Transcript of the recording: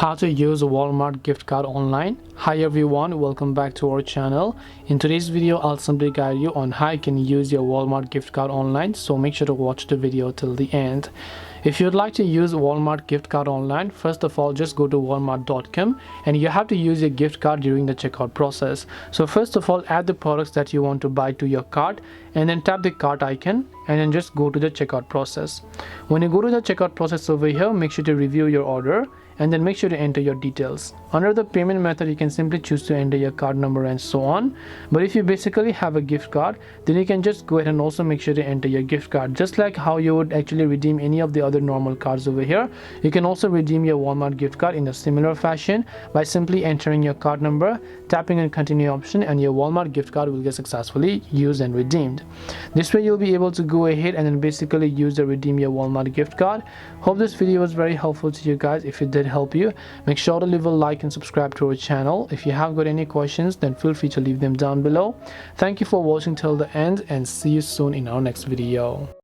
How to use a Walmart gift card online. Hi everyone, welcome back to our channel. In today's video I'll simply guide you on how you can use your Walmart gift card online, so make sure to watch the video till the end. If you'd like to use Walmart gift card online, first of all just go to walmart.com and you have to use your gift card during the checkout process. So first of all, add the products that you want to buy to your cart and then tap the cart icon and then just go to the checkout process. When you go to the checkout process over here, make sure to review your order and then make sure to enter your details. Under the payment method, you can simply choose to enter your card number and so on. But if you basically have a gift card, then you can just go ahead and also make sure to enter your gift card. Just like how you would actually redeem any of the other normal cards over here, you can also redeem your Walmart gift card in a similar fashion by simply entering your card number, tapping on continue option, and your Walmart gift card will get successfully used and redeemed. This way you'll be able to go ahead and then basically use or redeem your Walmart gift card. Hope this video was very helpful to you guys. If it did help you, make sure to leave a like and subscribe to our channel. If you have got any questions, then feel free to leave them down below. Thank you for watching till the end and see you soon in our next video.